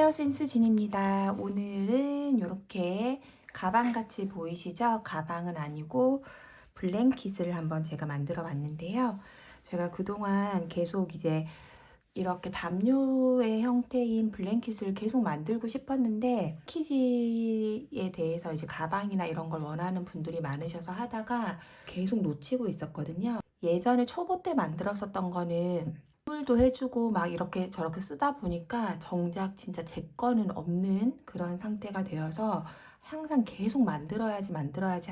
안녕하세요, 센스진입니다. 오늘은 이렇게 가방같이 보이시죠? 가방은 아니고 블랭킷을 한번 제가 만들어 봤는데요. 제가 그동안 계속 이제 이렇게 담요의 형태인 블랭킷을 계속 만들고 싶었는데 키즈에 대해서 이제 가방이나 이런 걸 원하는 분들이 많으셔서 하다가 계속 놓치고 있었거든요. 예전에 초보 때 만들었었던 거는 선물도 해주고 막 이렇게 저렇게 쓰다 보니까 정작 진짜 제 거는 없는 그런 상태가 되어서 항상 계속 만들어야지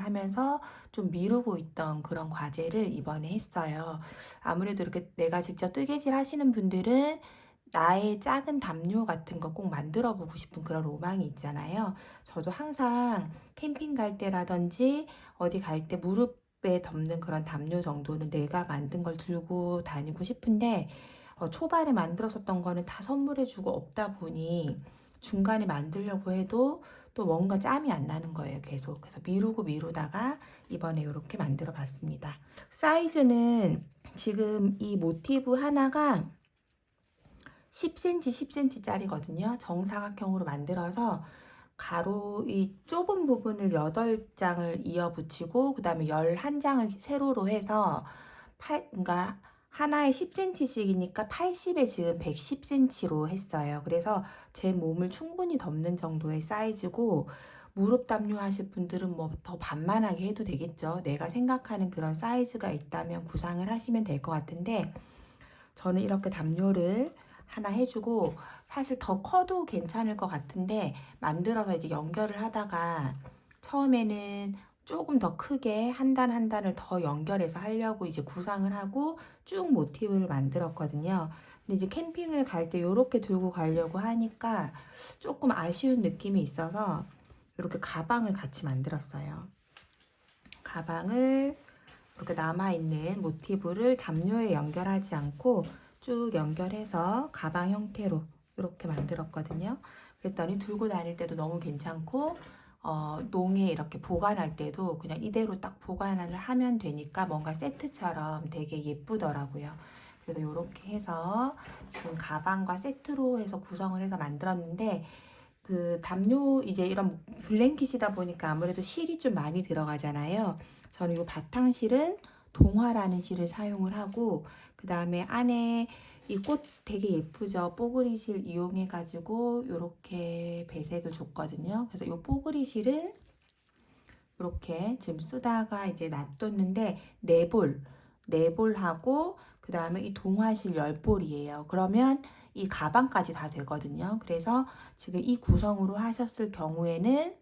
하면서 좀 미루고 있던 그런 과제를 이번에 했어요. 아무래도 이렇게 내가 직접 뜨개질 하시는 분들은 나의 작은 담요 같은 거 꼭 만들어 보고 싶은 그런 로망이 있잖아요. 저도 항상 캠핑 갈 때라든지 어디 갈 때 무릎에 덮는 그런 담요 정도는 내가 만든 걸 들고 다니고 싶은데 초반에 만들었었던 거는 다 선물해주고 없다 보니 중간에 만들려고 해도 또 뭔가 짬이 안 나는 거예요, 계속. 그래서 미루다가 이번에 이렇게 만들어 봤습니다. 사이즈는 지금 이 모티브 하나가 10cm, 10cm 짜리거든요. 정사각형으로 만들어서 가로 이 좁은 부분을 8장을 이어 붙이고 그 다음에 11장을 세로로 해서 그러니까 하나에 10cm씩이니까 80에 지금 110cm로 했어요. 그래서 제 몸을 충분히 덮는 정도의 사이즈고 무릎 담요 하실 분들은 뭐 더 반만하게 해도 되겠죠. 내가 생각하는 그런 사이즈가 있다면 구상을 하시면 될 것 같은데 저는 이렇게 담요를 하나 해주고 사실 더 커도 괜찮을 것 같은데 만들어서 이제 연결을 하다가 처음에는 조금 더 크게 한 단 한 단을 더 연결해서 하려고 이제 구상을 하고 쭉 모티브를 만들었거든요. 근데 이제 캠핑을 갈 때 이렇게 들고 가려고 하니까 조금 아쉬운 느낌이 있어서 이렇게 가방을 같이 만들었어요. 가방을 이렇게 남아있는 모티브를 담요에 연결하지 않고 쭉 연결해서 가방 형태로 이렇게 만들었거든요. 그랬더니 들고 다닐 때도 너무 괜찮고 농에 이렇게 보관할 때도 그냥 이대로 딱 보관을 하면 되니까 뭔가 세트처럼 되게 예쁘더라고요. 그래서 이렇게 해서 지금 가방과 세트로 해서 구성을 해서 만들었는데 그 담요 이제 이런 블랭킷이다 보니까 아무래도 실이 좀 많이 들어가잖아요. 저는 이 바탕실은 동화라는 실을 사용을 하고 그 다음에 안에 이 꽃 되게 예쁘죠. 뽀글이 실 이용해 가지고 이렇게 배색을 줬거든요. 그래서 이 뽀글이 실은 이렇게 지금 쓰다가 이제 놔뒀는데 네볼하고 그 다음에 이 동화실 10볼이에요. 그러면 이 가방까지 다 되거든요. 그래서 지금 이 구성으로 하셨을 경우에는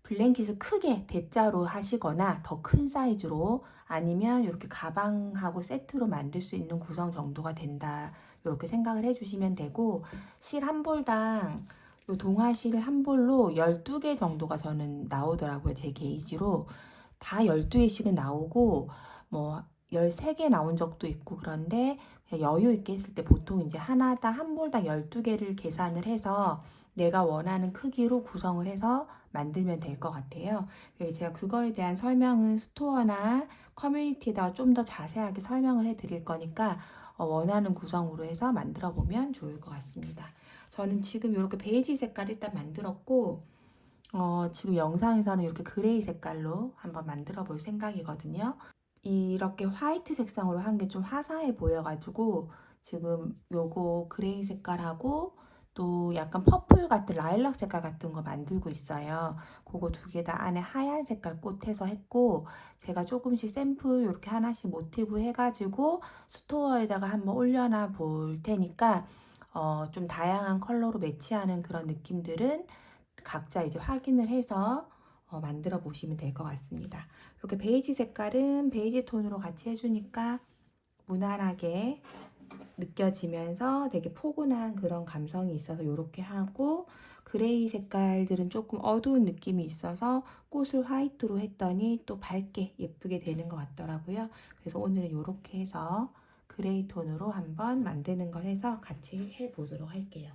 블랭킷을 크게 대자로 하시거나 더 큰 사이즈로 아니면 이렇게 가방하고 세트로 만들 수 있는 구성 정도가 된다. 이렇게 생각을 해주시면 되고 실 한 볼당 요 동화실 한 볼로 12개 정도가 저는 나오더라고요. 제 게이지로. 다 12개씩은 나오고 뭐 13개 나온 적도 있고 그런데 여유 있게 했을 때 보통 이제 하나당 한 볼당 12개를 계산을 해서 내가 원하는 크기로 구성을 해서 만들면 될 것 같아요. 제가 그거에 대한 설명은 스토어나 커뮤니티에다가 좀 더 자세하게 설명을 해 드릴 거니까 원하는 구성으로 해서 만들어 보면 좋을 것 같습니다. 저는 지금 이렇게 베이지 색깔 일단 만들었고 지금 영상에서는 이렇게 그레이 색깔로 한번 만들어 볼 생각이거든요. 이렇게 화이트 색상으로 한 게 좀 화사해 보여가지고 지금 요거 그레이 색깔하고 또 약간 퍼플 같은 라일락 색깔 같은 거 만들고 있어요. 그거 두 개 다 안에 하얀 색깔 꽃 해서 했고 제가 조금씩 샘플 이렇게 하나씩 모티브 해가지고 스토어에다가 한번 올려놔 볼 테니까 좀 다양한 컬러로 매치하는 그런 느낌들은 각자 이제 확인을 해서 만들어 보시면 될 것 같습니다. 이렇게 베이지 색깔은 베이지 톤으로 같이 해주니까 무난하게 느껴지면서 되게 포근한 그런 감성이 있어서 이렇게 하고 그레이 색깔들은 조금 어두운 느낌이 있어서 꽃을 화이트로 했더니 또 밝게 예쁘게 되는 것 같더라고요. 그래서 오늘은 이렇게 해서 그레이 톤으로 한번 만드는 걸 해서 같이 해보도록 할게요.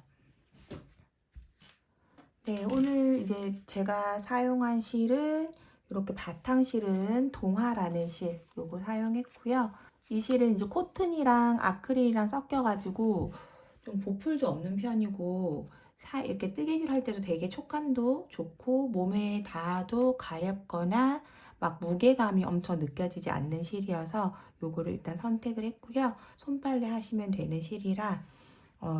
네, 오늘 이제 제가 사용한 실은 이렇게 바탕실은 동화라는 실 요거 사용했고요. 이 실은 이제 코튼이랑 아크릴이랑 섞여가지고 좀 보풀도 없는 편이고 이렇게 뜨개질 할 때도 되게 촉감도 좋고 몸에 닿아도 가렵거나 막 무게감이 엄청 느껴지지 않는 실이어서 요거를 일단 선택을 했고요. 손빨래 하시면 되는 실이라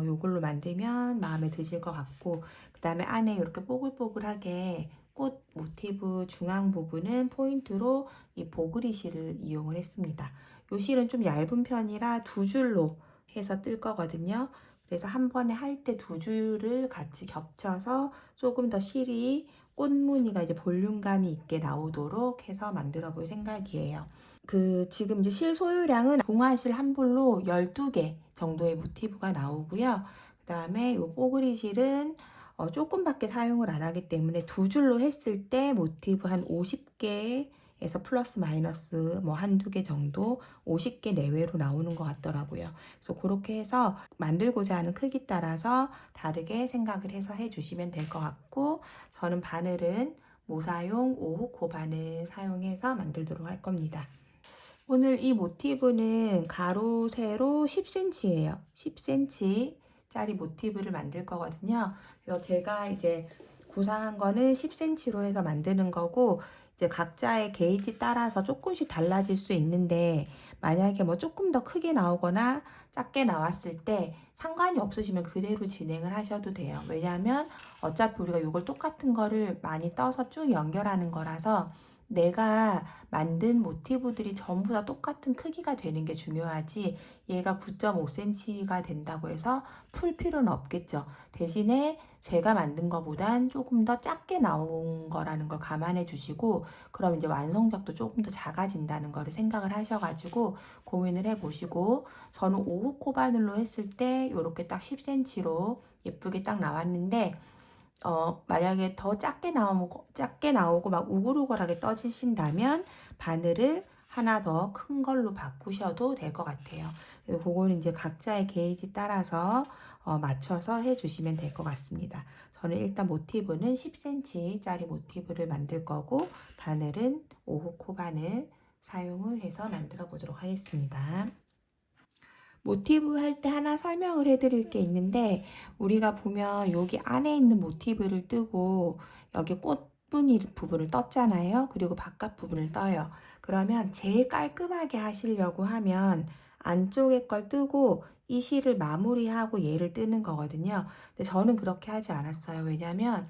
요걸로 만들면 마음에 드실 것 같고, 그 다음에 안에 이렇게 뽀글뽀글하게 꽃 모티브 중앙 부분은 포인트로 이 보그리 실을 이용을 했습니다. 요 실은 좀 얇은 편이라 두 줄로 해서 뜰 거거든요. 그래서 한 번에 할 때 두 줄을 같이 겹쳐서 조금 더 실이 꽃무늬가 이제 볼륨감이 있게 나오도록 해서 만들어 볼 생각이에요. 지금 이제 실 소유량은 동화실 한 볼로 12개 정도의 모티브가 나오고요. 그 다음에 이 뽀글이 실은 조금밖에 사용을 안 하기 때문에 두 줄로 했을 때 모티브 한 50개에서 플러스 마이너스 뭐 한두 개 정도 50개 내외로 나오는 것 같더라고요. 그래서 그렇게 해서 만들고자 하는 크기 따라서 다르게 생각을 해서 해주시면 될 것 같고, 저는 바늘은 모사용 5호 바늘 사용해서 만들도록 할 겁니다. 오늘 이 모티브는 가로 세로 10cm예요. 10cm 짜리 모티브를 만들 거거든요. 그래서 제가 이제 구상한 거는 10cm로 해서 만드는 거고, 이제 각자의 게이지 따라서 조금씩 달라질 수 있는데, 만약에 뭐 조금 더 크게 나오거나 작게 나왔을 때 상관이 없으시면 그대로 진행을 하셔도 돼요. 왜냐하면 어차피 우리가 이걸 똑같은 거를 많이 떠서 쭉 연결하는 거라서 내가 만든 모티브들이 전부 다 똑같은 크기가 되는 게 중요하지, 얘가 9.5cm가 된다고 해서 풀 필요는 없겠죠. 대신에 제가 만든 것보단 조금 더 작게 나온 거라는 걸 감안해 주시고, 그럼 이제 완성작도 조금 더 작아진다는 거를 생각을 하셔가지고 고민을 해 보시고, 저는 5호 코바늘로 했을 때 이렇게 딱 10cm로 예쁘게 딱 나왔는데, 만약에 더 작게 나오고 막 우글우글하게 떠지신다면 바늘을 하나 더 큰 걸로 바꾸셔도 될 것 같아요. 그거는 이제 각자의 게이지 따라서 맞춰서 해주시면 될 것 같습니다. 저는 일단 모티브는 10cm 짜리 모티브를 만들 거고, 바늘은 5호 코바늘 사용을 해서 만들어 보도록 하겠습니다. 모티브 할 때 하나 설명을 해드릴 게 있는데, 우리가 보면 여기 안에 있는 모티브를 뜨고 여기 꽃무늬 부분을 떴잖아요. 그리고 바깥 부분을 떠요. 그러면 제일 깔끔하게 하시려고 하면 안쪽에 걸 뜨고 이 실을 마무리하고 얘를 뜨는 거거든요. 근데 저는 그렇게 하지 않았어요. 왜냐면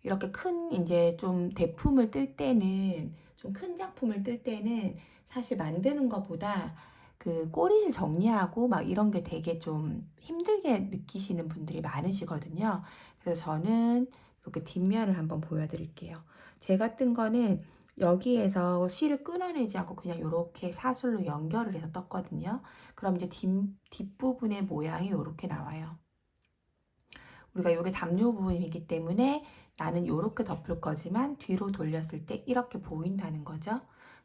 이렇게 큰 이제 좀 대품을 뜰 때는, 좀 큰 작품을 뜰 때는 사실 만드는 것보다 꼬리를 정리하고 막 이런 게 되게 좀 힘들게 느끼시는 분들이 많으시거든요. 그래서 저는 이렇게 뒷면을 한번 보여드릴게요. 제가 뜬 거는 여기에서 실을 끊어내지 않고 그냥 이렇게 사슬로 연결을 해서 떴거든요. 그럼 이제 뒷부분의 모양이 이렇게 나와요. 우리가 이게 담요 부분이기 때문에 나는 이렇게 덮을 거지만 뒤로 돌렸을 때 이렇게 보인다는 거죠.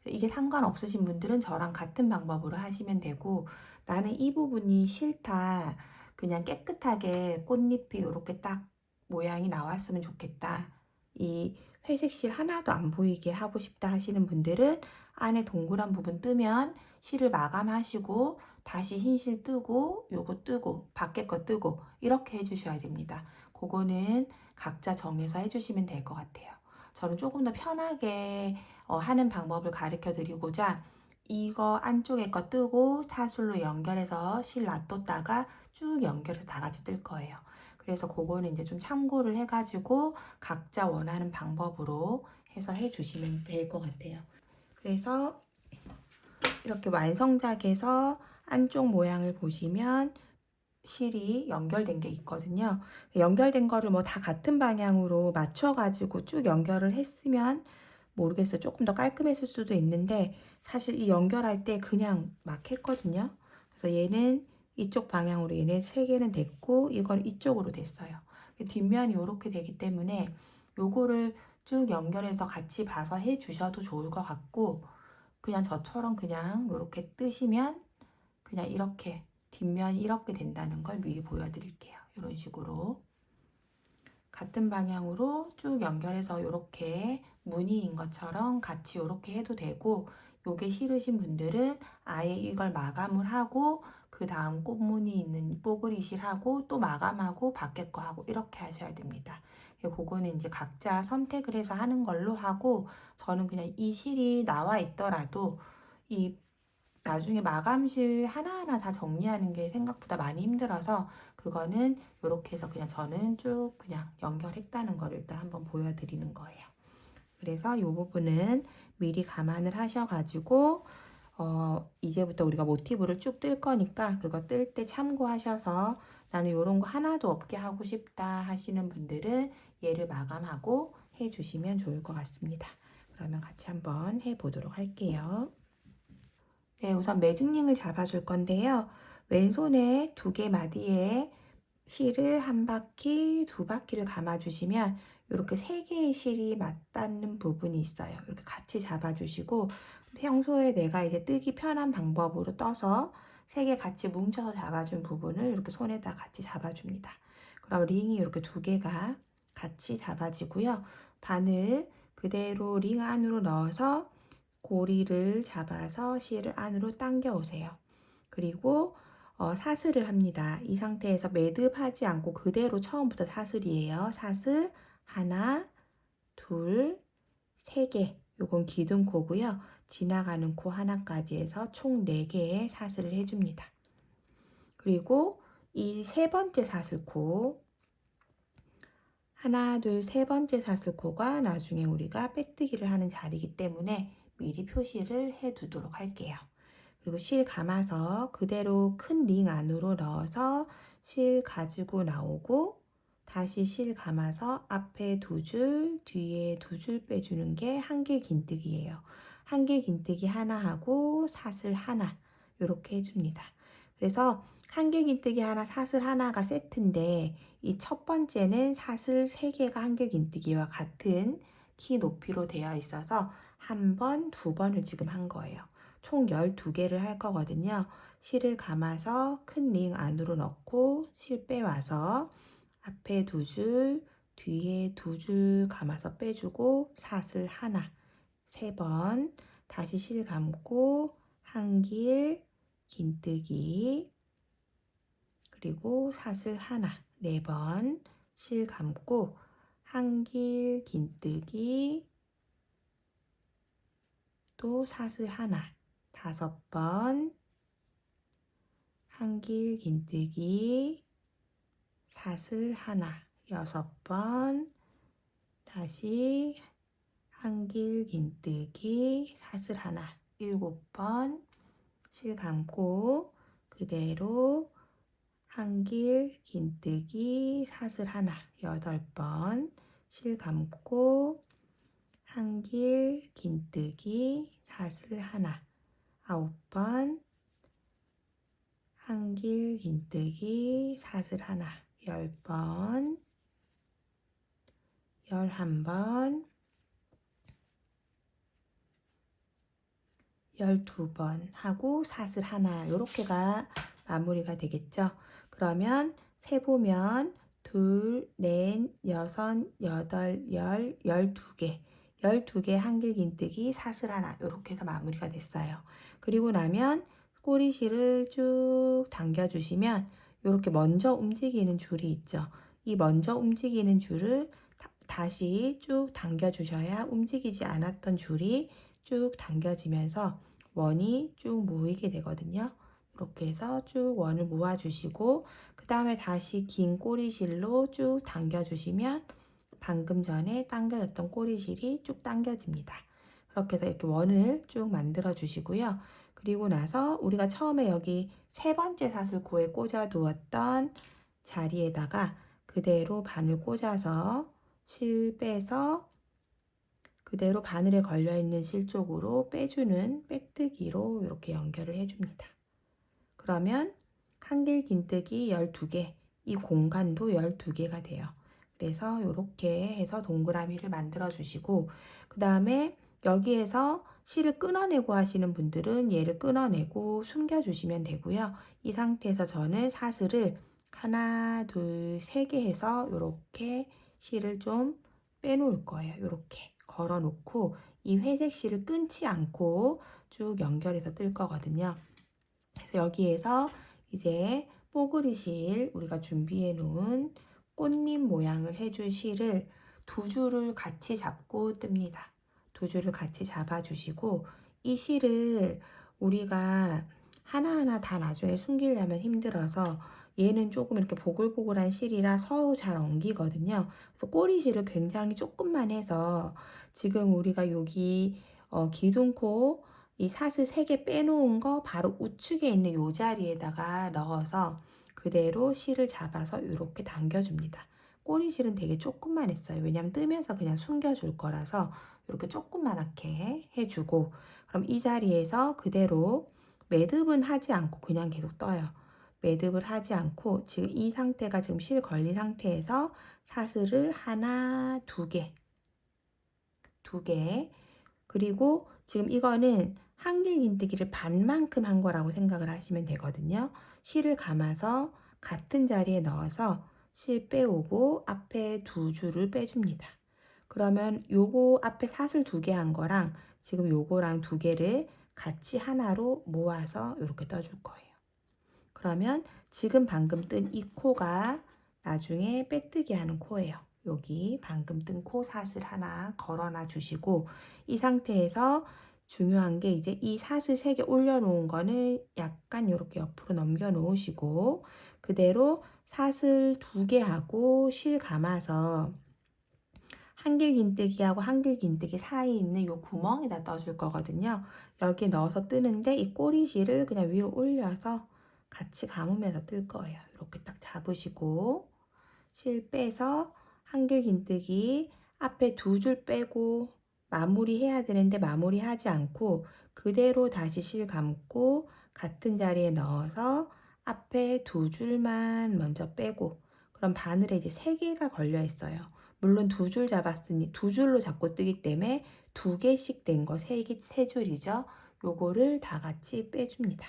이게 상관없으신 분들은 저랑 같은 방법으로 하시면 되고, 나는 이 부분이 싫다, 그냥 깨끗하게 꽃잎이 이렇게 딱 모양이 나왔으면 좋겠다, 이 회색 실 하나도 안 보이게 하고 싶다 하시는 분들은 안에 동그란 부분 뜨면 실을 마감하시고 다시 흰 실 뜨고 요거 뜨고 밖에 거 뜨고 이렇게 해주셔야 됩니다. 그거는 각자 정해서 해주시면 될 것 같아요. 저는 조금 더 편하게 하는 방법을 가르쳐 드리고자 이거 안쪽에 거 뜨고 사슬로 연결해서 실 놔뒀다가 쭉 연결해서 다 같이 뜰 거예요. 그래서 그거는 이제 좀 참고를 해가지고 각자 원하는 방법으로 해서 해주시면 될 것 같아요. 그래서 이렇게 완성작에서 안쪽 모양을 보시면 실이 연결된 게 있거든요. 연결된 거를 뭐 다 같은 방향으로 맞춰가지고 쭉 연결을 했으면 모르겠어요. 조금 더 깔끔했을 수도 있는데 사실 이 연결할 때 그냥 막 했거든요. 그래서 얘는 이쪽 방향으로 얘네 세 개는 됐고 이건 이쪽으로 됐어요. 뒷면이 이렇게 되기 때문에 요거를 쭉 연결해서 같이 봐서 해 주셔도 좋을 것 같고, 그냥 저처럼 그냥 이렇게 뜨시면 그냥 이렇게 뒷면이 이렇게 된다는 걸 미리 보여드릴게요. 이런 식으로 같은 방향으로 쭉 연결해서 이렇게 무늬인 것처럼 같이 이렇게 해도 되고, 요게 싫으신 분들은 아예 이걸 마감을 하고 그 다음 꽃무늬 있는 뽀글이 실하고 또 마감하고 밖에 거 하고 이렇게 하셔야 됩니다. 그거는 이제 각자 선택을 해서 하는 걸로 하고, 저는 그냥 이 실이 나와 있더라도 이 나중에 마감실 하나하나 다 정리하는 게 생각보다 많이 힘들어서, 그거는 이렇게 해서 그냥 저는 쭉 그냥 연결했다는 걸 일단 한번 보여드리는 거예요. 그래서 이 부분은 미리 감안을 하셔가지고 이제부터 우리가 모티브를 쭉 뜰 거니까 그거 뜰 때 참고하셔서, 나는 이런 거 하나도 없게 하고 싶다 하시는 분들은 얘를 마감하고 해주시면 좋을 것 같습니다. 그러면 같이 한번 해보도록 할게요. 네, 우선 매직링을 잡아줄 건데요. 왼손에 2개 마디에 실을 1바퀴, 2바퀴를 감아주시면 이렇게 3개의 실이 맞닿는 부분이 있어요. 이렇게 같이 잡아주시고, 평소에 내가 이제 뜨기 편한 방법으로 떠서 3개 같이 뭉쳐서 잡아준 부분을 이렇게 손에다 같이 잡아줍니다. 그럼 링이 이렇게 2개가 같이 잡아지고요. 바늘 그대로 링 안으로 넣어서 고리를 잡아서 실을 안으로 당겨 오세요. 그리고 사슬을 합니다. 이 상태에서 매듭하지 않고 그대로 처음부터 사슬이에요. 사슬 하나, 둘, 3개. 요건 기둥코고요. 지나가는 코 하나까지 해서 총 4개의 사슬을 해줍니다. 그리고 이 3번째 사슬코, 하나, 둘, 3번째 사슬코가 나중에 우리가 빼뜨기를 하는 자리이기 때문에 미리 표시를 해 두도록 할게요. 그리고 실 감아서 그대로 큰 링 안으로 넣어서 실 가지고 나오고, 다시 실 감아서 앞에 2줄, 뒤에 2줄 빼주는 게 한길 긴뜨기예요. 한길 긴뜨기 하나 하고 사슬 하나 이렇게 해줍니다. 그래서 한길 긴뜨기 하나, 사슬 하나가 세트인데, 이 첫 번째는 사슬 3개가 한길 긴뜨기와 같은 키 높이로 되어 있어서 한 번, 2번을 지금 한 거예요. 총 12개를 할 거거든요. 실을 감아서 큰 링 안으로 넣고 실 빼와서 앞에 2줄, 뒤에 2줄 감아서 빼주고 사슬 하나 3번, 다시 실 감고 한길 긴뜨기, 그리고 사슬 하나 4번, 실 감고 한길 긴뜨기, 또 사슬 하나 5번, 한길 긴뜨기, 사슬 하나 6번, 다시 한길 긴뜨기, 사슬 하나 7번, 실 감고 그대로 한길 긴뜨기, 사슬 하나 8번, 실 감고 한길 긴뜨기, 사슬 하나 9번, 한길 긴뜨기, 사슬 하나 10번, 11번, 12번 하고 사슬 하나, 이렇게가 마무리가 되겠죠. 그러면 세보면 둘, 넷, 여섯, 여덟, 12개 12개 한길 긴뜨기, 사슬 하나 이렇게 해서 마무리가 됐어요. 그리고 나면 꼬리실을 쭉 당겨주시면 이렇게 먼저 움직이는 줄이 있죠. 이 먼저 움직이는 줄을 다시 쭉 당겨주셔야 움직이지 않았던 줄이 쭉 당겨지면서 원이 쭉 모이게 되거든요. 이렇게 해서 쭉 원을 모아주시고, 그 다음에 다시 긴 꼬리실로 쭉 당겨주시면 방금 전에 당겨졌던 꼬리실이 쭉 당겨집니다. 그렇게 해서 이렇게 원을 쭉 만들어 주시고요. 그리고 나서 우리가 처음에 여기 3번째 사슬코에 꽂아 두었던 자리에다가 그대로 바늘 꽂아서 실 빼서 그대로 바늘에 걸려있는 실 쪽으로 빼주는 빼뜨기로 이렇게 연결을 해줍니다. 그러면 한길 긴뜨기 12개, 이 공간도 12개가 돼요. 그래서 이렇게 해서 동그라미를 만들어 주시고, 그 다음에 여기에서 실을 끊어내고 하시는 분들은 얘를 끊어내고 숨겨 주시면 되고요. 이 상태에서 저는 사슬을 하나, 둘, 3개 해서 이렇게 실을 좀 빼놓을 거예요. 이렇게 걸어 놓고 이 회색 실을 끊지 않고 쭉 연결해서 뜰 거거든요. 그래서 여기에서 이제 뽀글이 실, 우리가 준비해 놓은 꽃잎 모양을 해줄 실을 두 줄을 같이 잡고 뜹니다. 두 줄을 같이 잡아주시고 이 실을 우리가 하나하나 다 나중에 숨기려면 힘들어서 얘는 조금 이렇게 보글보글한 실이라 서로 잘 엉기거든요. 그래서 꼬리실을 굉장히 조금만 해서 지금 우리가 여기 기둥코 이 사슬 3개 빼놓은 거 바로 우측에 있는 이 자리에다가 넣어서 그대로 실을 잡아서 이렇게 당겨줍니다. 꼬리실은 되게 조금만 했어요. 왜냐면 뜨면서 그냥 숨겨줄 거라서 이렇게 조금만하게 해주고 그럼 이 자리에서 그대로 매듭은 하지 않고 그냥 계속 떠요. 매듭을 하지 않고 지금 이 상태가 지금 실 걸린 상태에서 사슬을 하나, 두 개 그리고 지금 이거는 한길긴뜨기를 반만큼 한 거라고 생각을 하시면 되거든요. 실을 감아서 같은 자리에 넣어서 실 빼오고 앞에 두 줄을 빼줍니다. 그러면 요거 앞에 사슬 2개 한 거랑 지금 요거랑 2개를 같이 하나로 모아서 이렇게 떠줄 거예요. 그러면 지금 방금 뜬 이 코가 나중에 빼뜨기 하는 코예요. 여기 방금 뜬 코 사슬 하나 걸어놔 주시고 이 상태에서 중요한 게 이제 이 사슬 3개 올려놓은 거는 약간 이렇게 옆으로 넘겨 놓으시고 그대로 사슬 2개 하고 실 감아서 한길긴뜨기하고 한길긴뜨기 사이에 있는 요 구멍에다 떠줄 거거든요. 여기 넣어서 뜨는데 이 꼬리실을 그냥 위로 올려서 같이 감으면서 뜰 거예요. 이렇게 딱 잡으시고 실 빼서 한길긴뜨기 앞에 2줄 빼고 마무리 해야 되는데 마무리 하지 않고 그대로 다시 실 감고 같은 자리에 넣어서 앞에 2줄만 먼저 빼고 그럼 바늘에 이제 3개가 걸려 있어요. 물론 2줄 잡았으니 2줄로 잡고 뜨기 때문에 2개씩 된 거 3줄이죠. 요거를 다 같이 빼줍니다.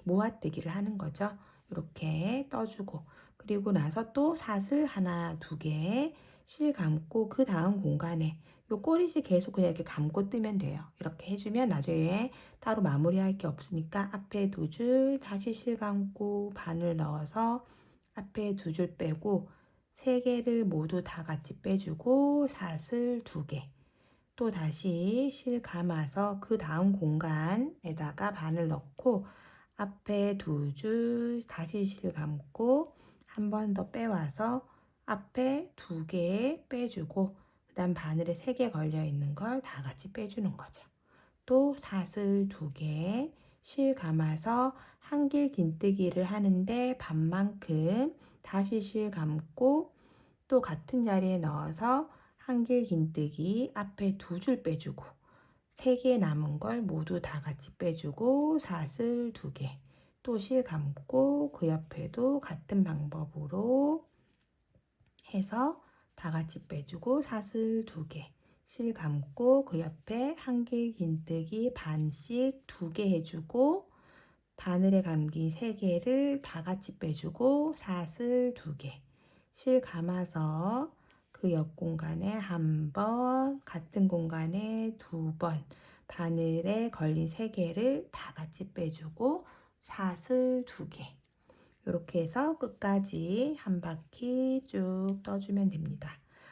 모아뜨기를 하는 거죠. 이렇게 떠주고 그리고 나서 또 사슬 하나, 2개 실 감고 그 다음 공간에 요 꼬리실 계속 그냥 이렇게 감고 뜨면 돼요. 이렇게 해주면 나중에 따로 마무리할 게 없으니까 앞에 2줄 다시 실 감고 바늘 넣어서 앞에 2줄 빼고 3개를 모두 다 같이 빼주고 사슬 2개 또 다시 실 감아서 그 다음 공간에다가 바늘 넣고 앞에 2줄 다시 실 감고 한 번 더 빼와서 앞에 2개 빼주고 그 다음 바늘에 3개 걸려 있는 걸 다 같이 빼주는 거죠. 또 사슬 2개 실 감아서 한길긴뜨기를 하는데 반만큼 다시 실 감고 또 같은 자리에 넣어서 한길긴뜨기 앞에 2줄 빼주고 3개 남은 걸 모두 다 같이 빼주고 사슬 2개 또 실 감고 그 옆에도 같은 방법으로 해서 다 같이 빼주고 사슬 2개 실 감고 그 옆에 한길긴뜨기 반씩 2개 해주고 바늘에 감긴 3개를 다 같이 빼주고 사슬 2개 실 감아서 그 옆 공간에 한 번, 같은 공간에 2번 바늘에 걸린 3개를 다 같이 빼주고 사슬 2개 이렇게 해서 끝까지 한 바퀴 쭉 떠주면 됩니다.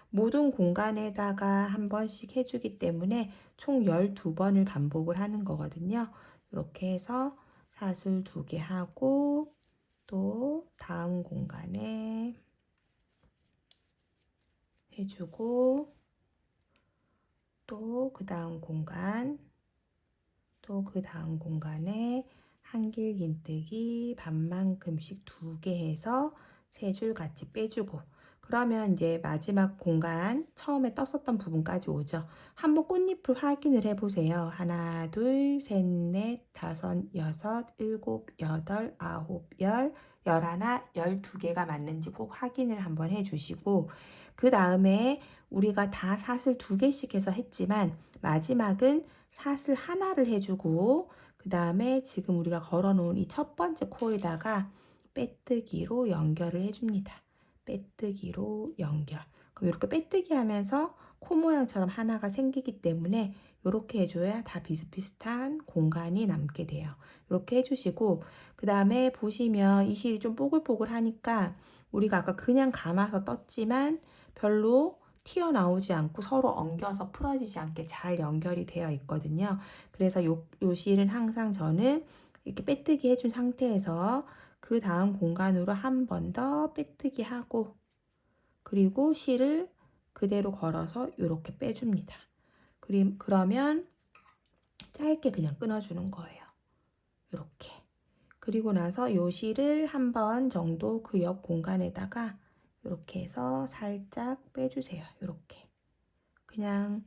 모든 공간에다가 한 번씩 해주기 때문에 총 12번을 반복을 하는 거거든요. 이렇게 해서 사슬 2개 하고 또 다음 공간에 해주고 또 그 다음 공간 또 그 다음 공간에 한길긴뜨기 반만큼씩 2개 해서 3줄 같이 빼주고 그러면 이제 마지막 공간 처음에 떴었던 부분까지 오죠. 한번 꽃잎을 확인을 해보세요. 하나, 둘, 셋, 넷, 다섯, 여섯, 일곱, 여덟, 아홉, 열, 열하나, 12개가 맞는지 꼭 확인을 한번 해주시고 그 다음에 우리가 다 사슬 2개씩 해서 했지만 마지막은 사슬 하나를 해주고 그 다음에 지금 우리가 걸어놓은 이 첫 번째 코에다가 빼뜨기로 연결을 해줍니다. 빼뜨기로 연결. 그럼 이렇게 빼뜨기 하면서 코 모양처럼 하나가 생기기 때문에 이렇게 해줘야 다 비슷비슷한 공간이 남게 돼요. 이렇게 해주시고, 그 다음에 보시면 이 실이 좀 뽀글뽀글하니까 우리가 아까 그냥 감아서 떴지만 별로 튀어나오지 않고 서로 엉겨서 풀어지지 않게 잘 연결이 되어 있거든요. 그래서 요 실은 항상 저는 이렇게 빼뜨기 해준 상태에서 그 다음 공간으로 한 번 더 빼뜨기 하고, 그리고 실을 그대로 걸어서 이렇게 빼줍니다. 그러면 짧게 그냥 끊어주는 거예요. 이렇게. 그리고 나서 요 실을 한 번 정도 그 옆 공간에다가 이렇게 해서 살짝 빼주세요. 이렇게. 그냥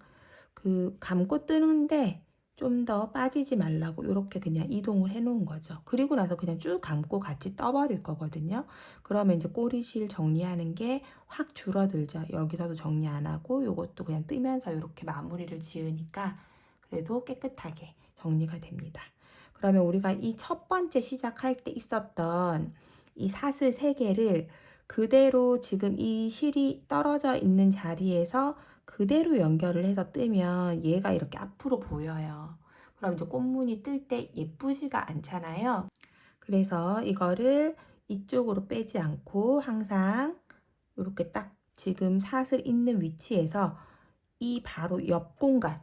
그 감고 뜨는데 좀 더 빠지지 말라고 이렇게 그냥 이동을 해 놓은 거죠. 그리고 나서 그냥 쭉 감고 같이 떠버릴 거거든요. 그러면 이제 꼬리실 정리하는 게 확 줄어들죠. 여기서도 정리 안 하고 요것도 그냥 뜨면서 이렇게 마무리를 지으니까 그래도 깨끗하게 정리가 됩니다. 그러면 우리가 이 첫 번째 시작할 때 있었던 이 사슬 3개를 그대로 지금 이 실이 떨어져 있는 자리에서 그대로 연결을 해서 뜨면 얘가 이렇게 앞으로 보여요. 그럼 이제 꽃무늬 뜰 때 예쁘지가 않잖아요. 그래서 이거를 이쪽으로 빼지 않고 항상 이렇게 딱 지금 사슬 있는 위치에서 이 바로 옆 공간,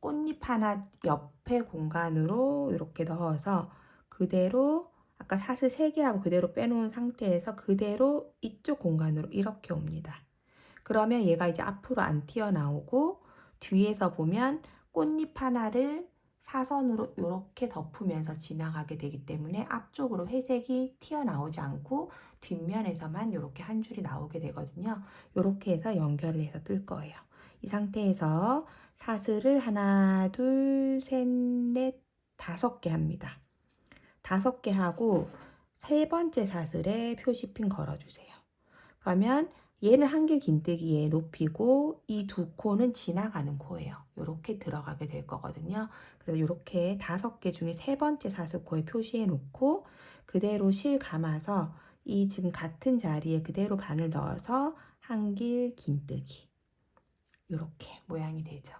꽃잎 하나 옆에 공간으로 이렇게 넣어서 그대로 아까 사슬 3개 하고 그대로 빼놓은 상태에서 그대로 이쪽 공간으로 이렇게 옵니다. 그러면 얘가 이제 앞으로 안 튀어나오고 뒤에서 보면 꽃잎 하나를 사선으로 이렇게 덮으면서 지나가게 되기 때문에 앞쪽으로 회색이 튀어나오지 않고 뒷면에서만 이렇게 한 줄이 나오게 되거든요. 이렇게 해서 연결을 해서 뜰 거예요. 이 상태에서 사슬을 하나, 둘, 셋, 넷, 5개 합니다. 5개 하고 세 번째 사슬에 표시핀 걸어주세요. 그러면 얘는 한길 긴뜨기에 높이고 이 두 코는 지나가는 코예요. 이렇게 들어가게 될 거거든요. 그래서 이렇게 5개 중에 세 번째 사슬코에 표시해 놓고 그대로 실 감아서 이 지금 같은 자리에 그대로 바늘 넣어서 한길 긴뜨기 이렇게 모양이 되죠.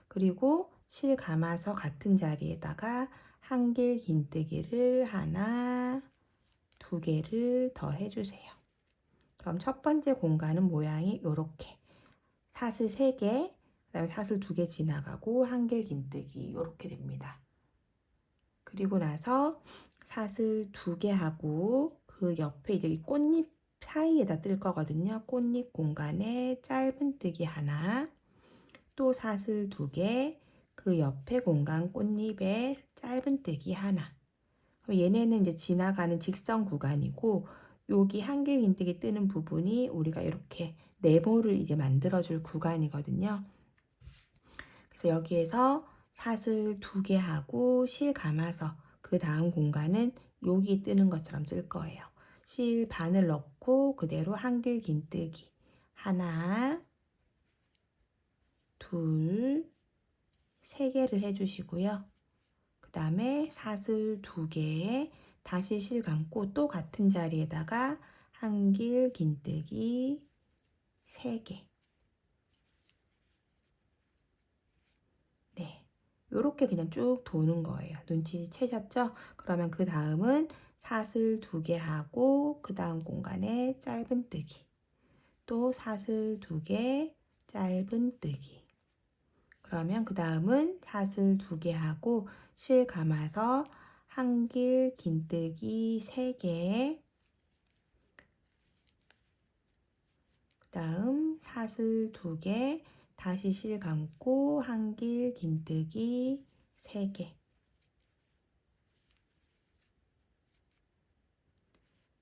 그리고 실 감아서 같은 자리에다가 한길 긴뜨기를 하나, 2개를 더 해주세요. 그럼 첫 번째 공간은 모양이 이렇게 사슬 3개, 그다음에 사슬 2개 지나가고 한길 긴뜨기 이렇게 됩니다. 그리고 나서 사슬 2개 하고 그 옆에 이제 이 꽃잎 사이에다 뜰 거거든요. 꽃잎 공간에 짧은뜨기 하나, 또 사슬 2개, 그 옆에 공간 꽃잎에 짧은뜨기 하나. 얘네는 이제 지나가는 직선 구간이고 여기 한길 긴뜨기 뜨는 부분이 우리가 이렇게 네모를 이제 만들어줄 구간이거든요. 그래서 여기에서 사슬 2개 하고 실 감아서 그 다음 공간은 여기 뜨는 것처럼 쓸 거예요. 실 바늘 넣고 그대로 한길 긴뜨기 하나, 둘, 3개를 해주시고요. 그 다음에 사슬 2개에 다시 실 감고 또 같은 자리에다가 한길 긴뜨기 3개. 네, 요렇게 그냥 쭉 도는 거예요. 눈치채셨죠? 그러면 그 다음은 사슬 2개 하고 그 다음 공간에 짧은뜨기, 또 사슬 2개 짧은뜨기. 그러면 그 다음은 사슬 2개 하고 실 감아서 한길 긴뜨기 3개, 그 다음 사슬 2개, 다시 실 감고 한길 긴뜨기 3개,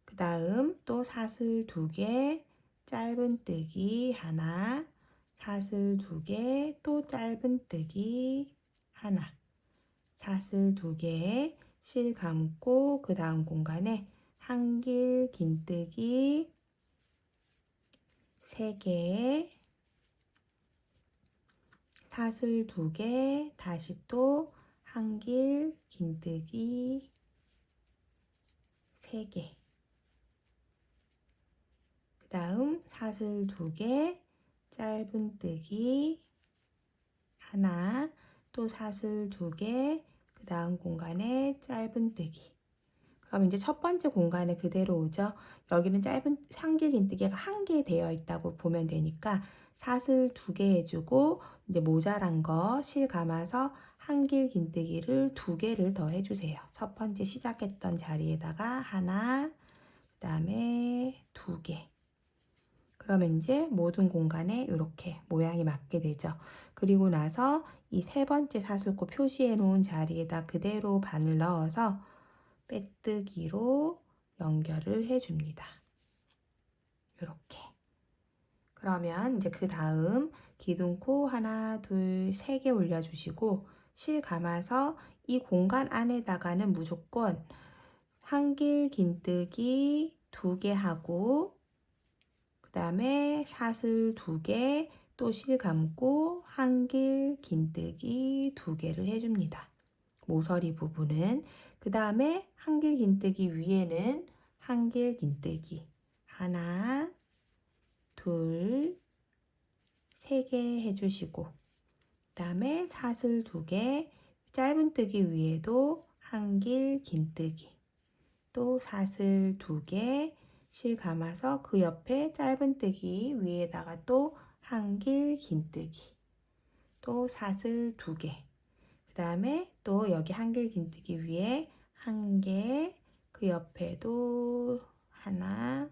그 다음 또 사슬 2개, 짧은뜨기 하나, 사슬 2개, 또 짧은뜨기 하나, 사슬 2개, 실 감고 그 다음 공간에 한길 긴뜨기 3개, 사슬 2개, 다시 또 한길 긴뜨기 3개, 그 다음 사슬 2개, 짧은뜨기 하나, 또 사슬 2개, 그 다음 공간에 짧은뜨기. 그럼 이제 첫 번째 공간에 그대로 오죠. 여기는 짧은 한길 긴뜨기가 1개 되어 있다고 보면 되니까 사슬 2개 해주고 이제 모자란 거 실 감아서 한길 긴뜨기를 2개를 더 해주세요. 첫 번째 시작했던 자리에다가 하나, 그 다음에 2개. 그러면 이제 모든 공간에 이렇게 모양이 맞게 되죠. 그리고 나서 이 세 번째 사슬코 표시해 놓은 자리에다 그대로 바늘 넣어서 빼뜨기로 연결을 해줍니다. 이렇게. 그러면 이제 그 다음 기둥코 하나, 둘, 3개 올려주시고 실 감아서 이 공간 안에다가는 무조건 한길 긴뜨기 2개 하고 그 다음에 사슬 2개, 또 실 감고 한길 긴뜨기 2개를 해줍니다. 모서리 부분은. 그 다음에 한길 긴뜨기 위에는 한길 긴뜨기 하나, 둘, 3개 해주시고 그 다음에 사슬 2개, 짧은뜨기 위에도 한길 긴뜨기, 또 사슬 2개, 실 감아서 그 옆에 짧은뜨기 위에다가 또 한길 긴뜨기, 또 사슬 2개, 그 다음에 또 여기 한길 긴뜨기 위에 1개, 그 옆에도 하나,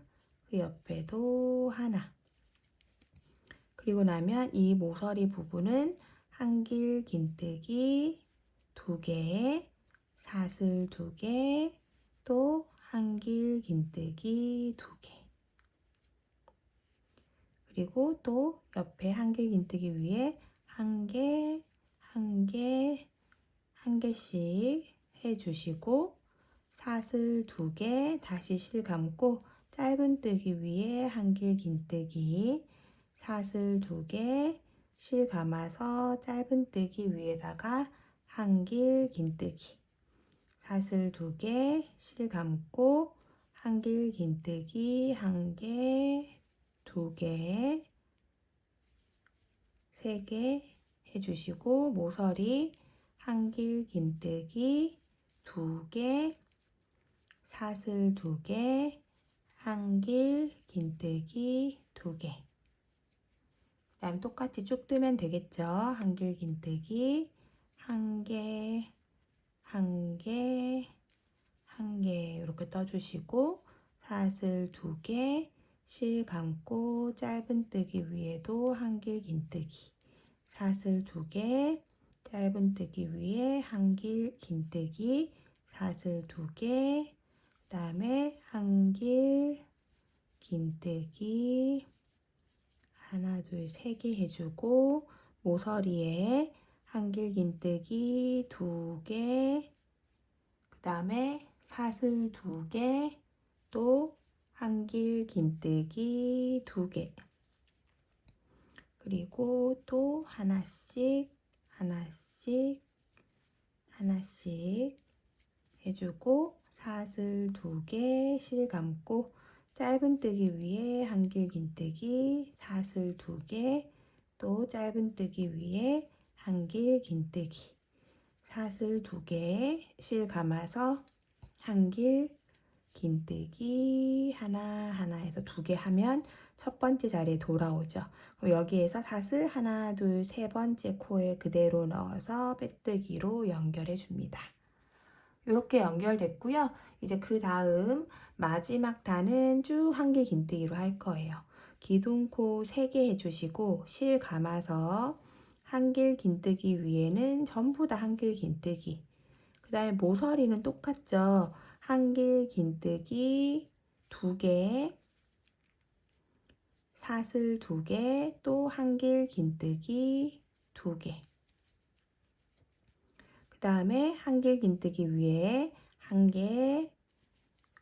그 옆에도 하나. 그리고 나면 이 모서리 부분은 한길 긴뜨기 2개, 사슬 2개, 또 한길 긴뜨기 2개. 그리고 또 옆에 한길 긴뜨기 위에 1개, 1개, 1개씩 해주시고 사슬 2개 다시 실 감고 짧은뜨기 위에 한길 긴뜨기, 사슬 2개, 실 감아서 짧은뜨기 위에다가 한길 긴뜨기, 사슬 2개, 실 감고 한길 긴뜨기 1개, 2개, 3개 해주시고 모서리 한길 긴뜨기 2개, 사슬 2개, 한길 긴뜨기 2개. 그 다음 똑같이 쭉 뜨면 되겠죠. 한길 긴뜨기 1개, 1개, 1개 이렇게 떠주시고 사슬 2개, 실 감고 짧은뜨기 위에도 한길 긴뜨기, 사슬 2개, 짧은뜨기 위에 한길 긴뜨기, 사슬 2개, 그 다음에 한길 긴뜨기 하나, 둘, 3개 해주고 모서리에 한길 긴뜨기 2개, 그 다음에 사슬 2개, 또 한길 긴뜨기 2개, 그리고 또 하나씩 하나씩 하나씩 해주고 사슬 2개 실 감고 짧은뜨기 위에 한길 긴뜨기, 사슬 2개, 또 짧은뜨기 위에 한길 긴뜨기, 사슬 2개 실 감아서 한길 긴뜨기 하나 해서 2개 하면 첫 번째 자리에 돌아오죠. 그럼 여기에서 사슬 하나, 둘, 세 번째 코에 그대로 넣어서 빼뜨기로 연결해 줍니다. 이렇게 연결됐고요. 이제 그 다음 마지막 단은 쭉 한길 긴뜨기로 할 거예요. 기둥코 3개 해주시고 실 감아서 한길 긴뜨기 위에는 전부 다 한길 긴뜨기, 그 다음에 모서리는 똑같죠. 한길 긴뜨기 2개, 사슬 2개, 또 한길 긴뜨기 2개. 그 다음에 한길 긴뜨기 위에 1개,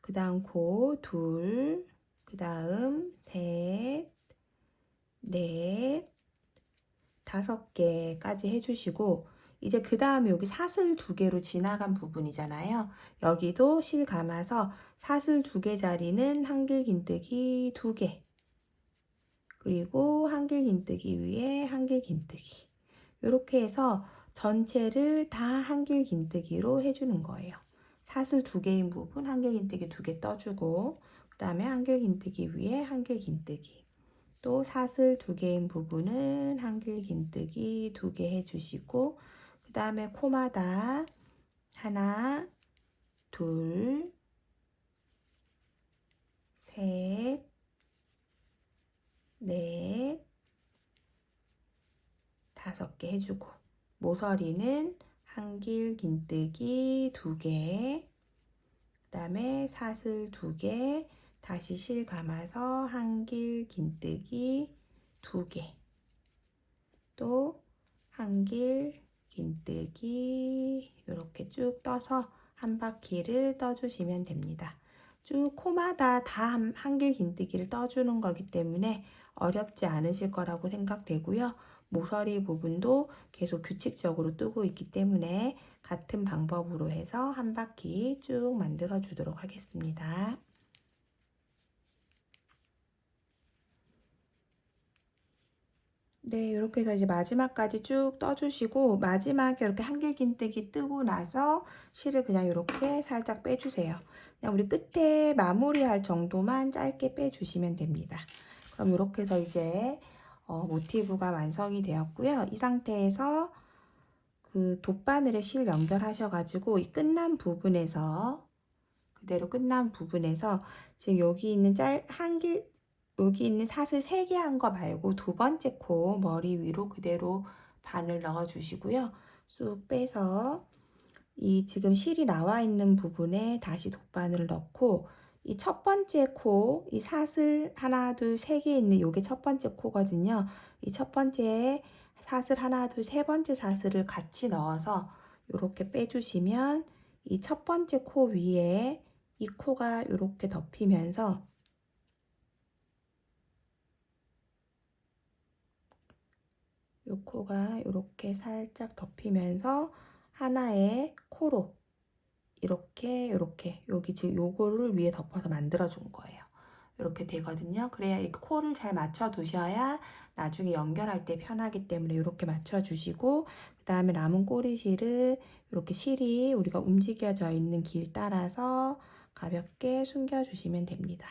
그 다음 코 2, 그 다음 셋, 넷, 5개까지 해주시고 이제 그 다음에 여기 사슬 2개로 지나간 부분이잖아요. 여기도 실 감아서 사슬 2개 자리는 한길 긴뜨기 2개, 그리고 한길 긴뜨기 위에 한길 긴뜨기, 이렇게 해서 전체를 다 한길긴뜨기로 해주는 거예요. 사슬 2개인 부분 한길긴뜨기 2개 떠주고, 그 다음에 한길긴뜨기 위에 한길긴뜨기, 또 사슬 2개인 부분은 한길긴뜨기 2개 해주시고, 그 다음에 코마다 하나, 둘, 셋, 넷, 5개 해주고, 모서리는 한길긴뜨기 2개, 그 다음에 사슬 2개, 다시 실 감아서 한길긴뜨기 2개, 또 한길긴뜨기 이렇게 쭉 떠서 한 바퀴를 떠주시면 됩니다. 쭉 코마다 다 한길긴뜨기를 떠주는 거기 때문에 어렵지 않으실 거라고 생각되고요. 모서리 부분도 계속 규칙적으로 뜨고 있기 때문에 같은 방법으로 해서 한 바퀴 쭉 만들어 주도록 하겠습니다. 네, 이렇게 해서 이제 마지막까지 쭉 떠주시고, 마지막에 이렇게 한길긴뜨기 뜨고 나서 실을 그냥 이렇게 살짝 빼주세요. 그냥 우리 끝에 마무리할 정도만 짧게 빼주시면 됩니다. 그럼 이렇게 해서 이제 모티브가 완성이 되었고요. 이 상태에서 그 돗바늘에 실 연결하셔가지고 이 끝난 부분에서 그대로 끝난 부분에서 지금 여기 있는 여기 있는 사슬 3개 한 거 말고 2번째 코 머리 위로 그대로 바늘 넣어 주시고요. 쑥 빼서 이 지금 실이 나와 있는 부분에 다시 돗바늘을 넣고, 이 첫 번째 코, 이 사슬 하나, 둘, 3개 있는 요게 첫 번째 코거든요. 이 첫 번째 사슬 하나, 둘, 세 번째 사슬을 같이 넣어서 이렇게 빼주시면 이 첫 번째 코 위에 이 코가 이렇게 덮이면서 이 코가 이렇게 살짝 덮이면서 하나의 코로 이렇게 여기 지금 요거를 위에 덮어서 만들어 준 거예요. 이렇게 되거든요. 그래야 이 코를 잘 맞춰 두셔야 나중에 연결할 때 편하기 때문에 이렇게 맞춰 주시고, 그 다음에 남은 꼬리실을 이렇게 실이 우리가 움직여져 있는 길 따라서 가볍게 숨겨 주시면 됩니다.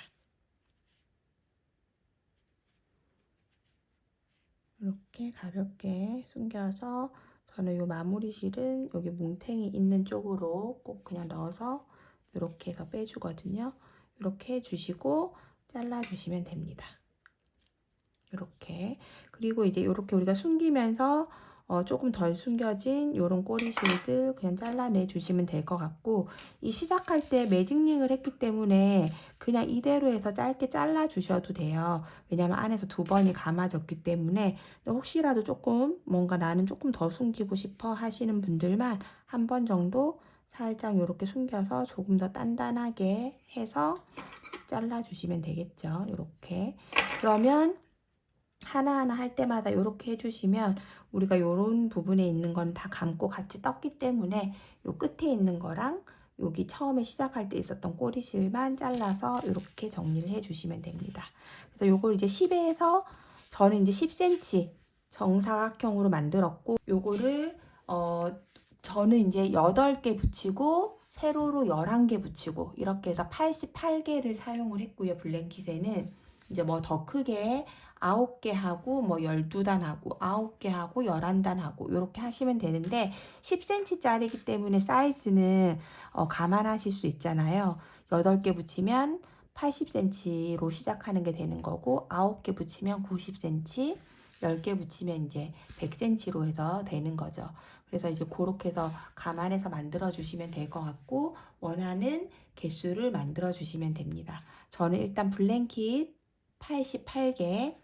이렇게 가볍게 숨겨서 저는 이 마무리 실은 여기 뭉탱이 있는 쪽으로 꼭 그냥 넣어서 이렇게 해서 빼주거든요. 이렇게 해주시고 잘라주시면 됩니다. 이렇게. 그리고 이제 이렇게 우리가 숨기면서 조금 덜 숨겨진 이런 꼬리실들 그냥 잘라내 주시면 될 것 같고, 이 시작할 때 매직링을 했기 때문에 그냥 이대로 해서 짧게 잘라 주셔도 돼요. 왜냐면 안에서 2번이 감아졌기 때문에. 혹시라도 조금 뭔가 나는 조금 더 숨기고 싶어 하시는 분들만 한 번 정도 살짝 이렇게 숨겨서 조금 더 단단하게 해서 잘라 주시면 되겠죠. 이렇게. 그러면 하나하나 할 때마다 이렇게 해주시면 우리가 이런 부분에 있는 건 다 감고 같이 떴기 때문에 요 끝에 있는 거랑 여기 처음에 시작할 때 있었던 꼬리실만 잘라서 이렇게 정리를 해주시면 됩니다. 그래서 요걸 이제 10에서 저는 이제 10cm 정사각형으로 만들었고, 요거를 저는 이제 8개 붙이고 세로로 11개 붙이고 이렇게 해서 88개를 사용을 했고요. 블랭킷에는 이제 뭐 더 크게 9개 하고 뭐 12단 하고 9개 하고 11단 하고 이렇게 하시면 되는데, 10cm 짜리기 때문에 사이즈는 감안하실 수 있잖아요. 8개 붙이면 80cm로 시작하는 게 되는 거고, 9개 붙이면 90cm, 10개 붙이면 이제 100cm로 해서 되는 거죠. 그래서 이제 그렇게 해서 감안해서 만들어 주시면 될 것 같고, 원하는 개수를 만들어 주시면 됩니다. 저는 일단 블랭킷 88개,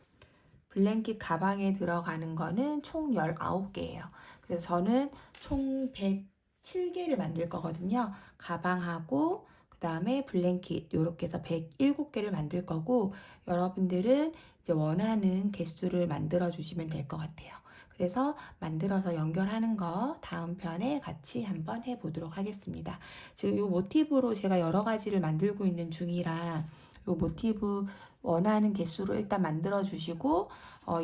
블랭킷 가방에 들어가는 거는 총 19개예요. 그래서 저는 총 107개를 만들 거거든요. 가방하고 그 다음에 블랭킷 이렇게 해서 107개를 만들 거고, 여러분들은 이제 원하는 개수를 만들어 주시면 될 것 같아요. 그래서 만들어서 연결하는 거 다음 편에 같이 한번 해보도록 하겠습니다. 지금 이 모티브로 제가 여러 가지를 만들고 있는 중이라 이 모티브 원하는 개수로 일단 만들어 주시고,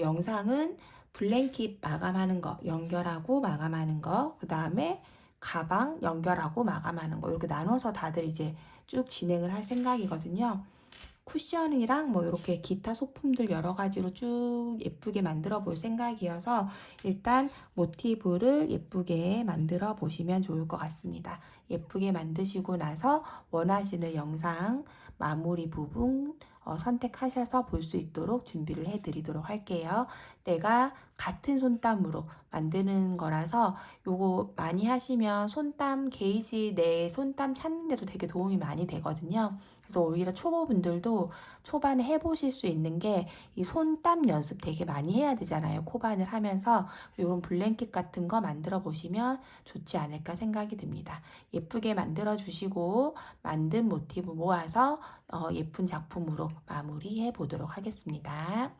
영상은 블랭킷 마감하는 거, 연결하고 마감하는 거, 그 다음에 가방 연결하고 마감하는 거, 이렇게 나눠서 다들 이제 쭉 진행을 할 생각이거든요. 쿠셔닝이랑 뭐 이렇게 기타 소품들 여러 가지로 쭉 예쁘게 만들어 볼 생각이어서 일단 모티브를 예쁘게 만들어 보시면 좋을 것 같습니다. 예쁘게 만드시고 나서 원하시는 영상 마무리 부분 선택하셔서 볼 수 있도록 준비를 해 드리도록 할게요. 내가 같은 손땀으로 만드는 거라서 요거 많이 하시면 손땀 게이지 내 손땀 찾는 데도 되게 도움이 많이 되거든요. 그래서 오히려 초보분들도 초반에 해보실 수 있는 게 이 손땀 연습 되게 많이 해야 되잖아요. 코반을 하면서 이런 블랭킷 같은 거 만들어 보시면 좋지 않을까 생각이 듭니다. 예쁘게 만들어 주시고 만든 모티브 모아서 예쁜 작품으로 마무리해 보도록 하겠습니다.